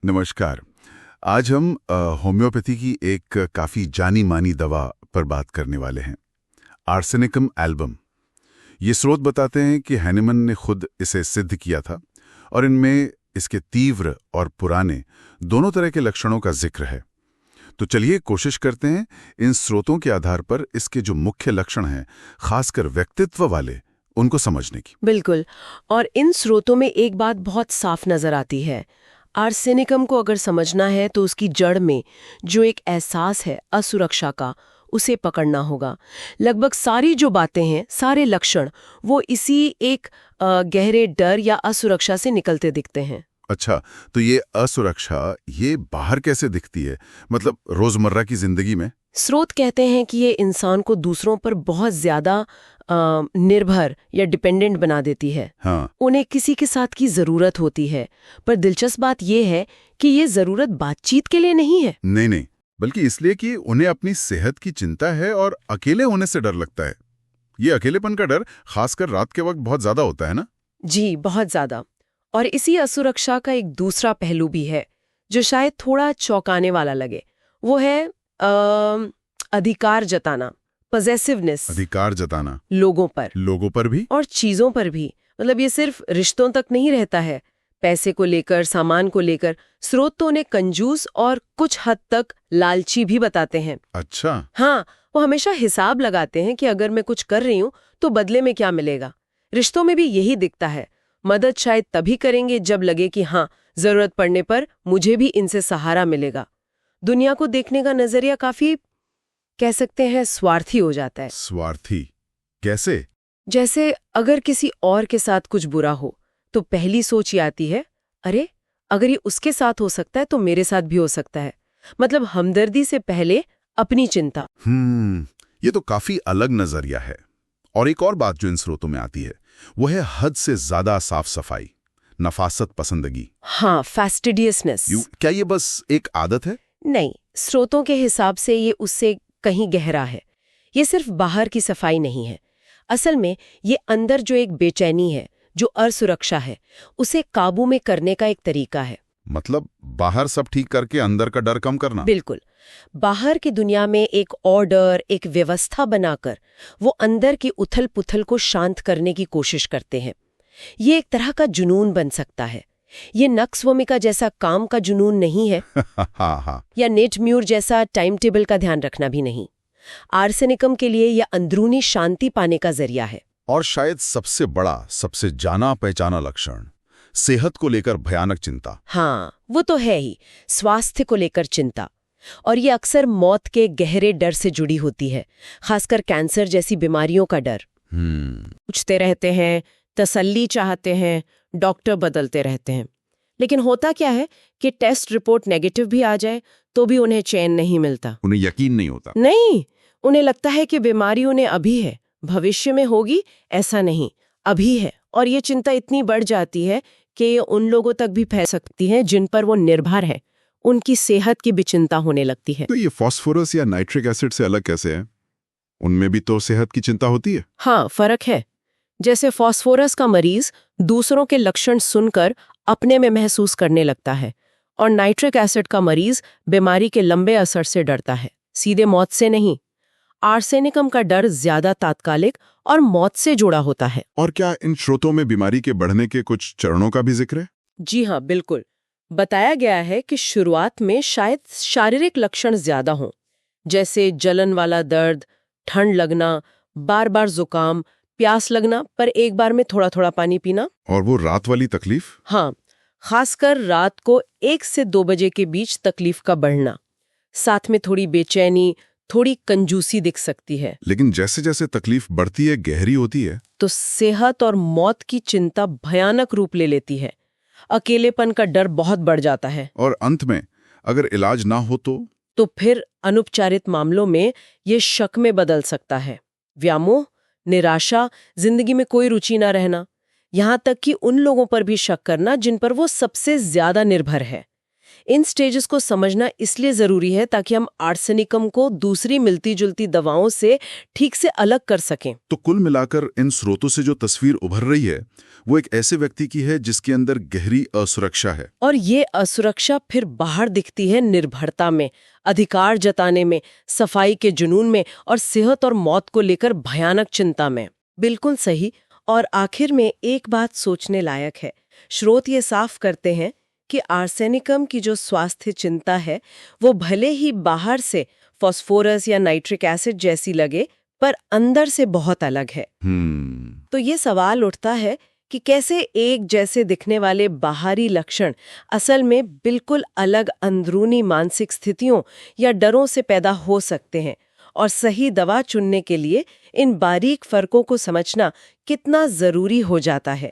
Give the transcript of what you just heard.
नमस्कार। आज हम होम्योपैथी की एक काफ़ी जानी मानी दवा पर बात करने वाले हैं, आर्सेनिकम एल्बम। ये स्रोत बताते हैं कि हैनिमन ने खुद इसे सिद्ध किया था और इनमें इसके तीव्र और पुराने दोनों तरह के लक्षणों का जिक्र है। तो चलिए कोशिश करते हैं इन स्रोतों के आधार पर इसके जो मुख्य लक्षण हैं, खासकर व्यक्तित्व वाले, उनको समझने की। बिल्कुल। और इन स्रोतों में एक बात बहुत साफ नजर आती है। आर्सेनिकम को अगर समझना है तो उसकी जड़ में जो एक एहसास है असुरक्षा का, उसे पकड़ना होगा। लगभग सारी जो बातें हैं, सारे लक्षण, वो इसी एक गहरे डर या असुरक्षा से निकलते दिखते हैं। अच्छा, तो ये असुरक्षा ये बाहर कैसे दिखती है? मतलब रोजमर्रा की जिंदगी में? स्रोत कहते हैं कि ये इंसान को दूसरों पर बहुत ज्यादा निर्भर या डिपेंडेंट बना देती है। हाँ। उन्हें किसी के साथ की जरूरत होती है, पर दिलचस्प बात यह है कि ये जरूरत बातचीत के लिए नहीं है। नहीं नहीं, बल्कि इसलिए कि उन्हें अपनी सेहत की चिंता है और अकेले होने से डर लगता है। ये अकेलेपन का डर खासकर रात के वक्त बहुत ज्यादा होता है ना? जी, बहुत ज्यादा। और इसी असुरक्षा का एक दूसरा पहलू भी है जो शायद थोड़ा चौंकाने वाला लगे। वो है अधिकार जताना, पजेसिवनेस। अधिकार जताना लोगों पर भी? और चीजों पर भी। मतलब ये सिर्फ रिश्तों तक नहीं रहता है, पैसे को लेकर, सामान को लेकर। स्रोत तो उन्हें कंजूस और कुछ हद तक लालची भी बताते हैं। अच्छा। हाँ, वो हमेशा हिसाब लगाते हैं कि अगर मैं कुछ कर रही हूं तो बदले में क्या मिलेगा। रिश्तों में भी यही दिखता है। मदद शायद तभी करेंगे जब लगे कि हाँ, जरूरत पड़ने पर मुझे भी इनसे सहारा मिलेगा। दुनिया को देखने का नजरिया काफी, कह सकते हैं, स्वार्थी हो जाता है। स्वार्थी कैसे? जैसे अगर किसी और के साथ कुछ बुरा हो तो पहली सोच ये आती है, अरे अगर ये उसके साथ हो सकता है तो मेरे साथ भी हो सकता है। मतलब हमदर्दी से पहले अपनी चिंता। ये तो काफी अलग नजरिया है। और एक और बात जो इन स्रोतों में आती है वो है हद से ज्यादा साफ सफाई, नफासत पसंदगी। हाँ, फैस्टिडियसनेस। क्या ये बस एक आदत है? नहीं, स्रोतों के हिसाब से ये उससे कहीं गहरा है। ये सिर्फ बाहर की सफाई नहीं है। असल में ये अंदर जो एक बेचैनी है, जो असुरक्षा है, उसे काबू में करने का एक तरीका है। मतलब बाहर सब ठीक करके अंदर का डर कम करना? बिल्कुल। बाहर की दुनिया में एक ऑर्डर, एक व्यवस्था बनाकर वो अंदर की उथल पुथल को शांत करने की कोशिश करते हैं। ये एक तरह का जुनून बन सकता है। ये नक्स वोमिका जैसा काम का जुनून नहीं है। हाँ। या नेट म्यूर जैसा टाइम टेबल का ध्यान रखना भी नहीं। आर्सेनिकम के लिए यह अंदरूनी शांति पाने का जरिया है। और शायद सबसे बड़ा, सबसे जाना पहचाना लक्षण, सेहत को लेकर भयानक चिंता। हाँ, वो तो है ही, स्वास्थ्य को लेकर चिंता। और ये अक्सर मौत के गहरे डर से जुड़ी होती है, खासकर कैंसर जैसी बीमारियों का डर। पूछते रहते हैं, तसल्ली चाहते हैं, डॉक्टर बदलते रहते हैं, लेकिन होता क्या है कि टेस्ट रिपोर्ट नेगेटिव भी आ जाए तो भी उन्हें चैन नहीं मिलता। उन्हें यकीन नहीं होता। नहीं, उन्हें लगता है कि बीमारी उन्हें अभी है, भविष्य में होगी। ऐसा नहीं, अभी है। और ये चिंता इतनी बढ़ जाती है कि ये उन लोगों तक भी फैल सकती है जिन पर वो निर्भर है। उनकी सेहत की भी चिंता होने लगती है। तो ये फास्फोरस या नाइट्रिक एसिड से अलग कैसे है? उनमें भी तो सेहत की चिंता होती है। हाँ, फर्क है। जैसे फास्फोरस का मरीज दूसरों के लक्षण सुनकर अपने में महसूस करने लगता है, और नाइट्रिक एसिड का मरीज बीमारी के लंबे असर से डरता है, सीधे मौत से नहीं। आर्सेनिकम का डर ज्यादा तात्कालिक और मौत से जुड़ा होता है। और क्या इन स्रोतों में बीमारी के बढ़ने के कुछ चरणों का भी जिक्र है? जी हाँ, बिल्कुल। बताया गया है कि शुरुआत में शायद शारीरिक लक्षण ज्यादा हों, जैसे जलन वाला दर्द, ठंड लगना, बार बार जुकाम, प्यास लगना, पर एक बार में थोड़ा थोड़ा पानी पीना। और वो रात वाली तकलीफ? हाँ, खासकर रात को 1 से 2 बजे के बीच तकलीफ का बढ़ना। साथ में थोड़ी बेचैनी, थोड़ी कंजूसी दिख सकती है। लेकिन जैसे जैसे तकलीफ बढ़ती है, गहरी होती है, तो सेहत और मौत की चिंता भयानक रूप ले लेती है। अकेलेपन का डर बहुत बढ़ जाता है। और अंत में अगर इलाज ना हो तो फिर अनुपचारित मामलों में ये शक में बदल सकता है। व्यामोह, निराशा, जिंदगी में कोई रुचि ना रहना, यहाँ तक कि उन लोगों पर भी शक करना जिन पर वो सबसे ज्यादा निर्भर है। इन स्टेजेस को समझना इसलिए जरूरी है ताकि हम आर्सेनिकम को दूसरी मिलती जुलती दवाओं से ठीक से अलग कर सकें। तो कुल मिलाकर इन स्रोतों से जो तस्वीर उभर रही है वो एक ऐसे व्यक्ति की है जिसके अंदर गहरी असुरक्षा है। और ये असुरक्षा फिर बाहर दिखती है निर्भरता में, अधिकार जताने में, सफाई के जुनून में और सेहत और मौत को लेकर भयानक चिंता में। बिल्कुल सही। और आखिर में एक बात सोचने लायक है। स्रोत ये साफ करते हैं कि आर्सेनिकम की जो स्वास्थ्य चिंता है वो भले ही बाहर से फास्फोरस या नाइट्रिक एसिड जैसी लगे, पर अंदर से बहुत अलग है। तो ये सवाल उठता है कि कैसे एक जैसे दिखने वाले बाहरी लक्षण असल में बिल्कुल अलग अंदरूनी मानसिक स्थितियों या डरों से पैदा हो सकते हैं, और सही दवा चुनने के लिए इन बारीक फर्कों को समझना कितना जरूरी हो जाता है।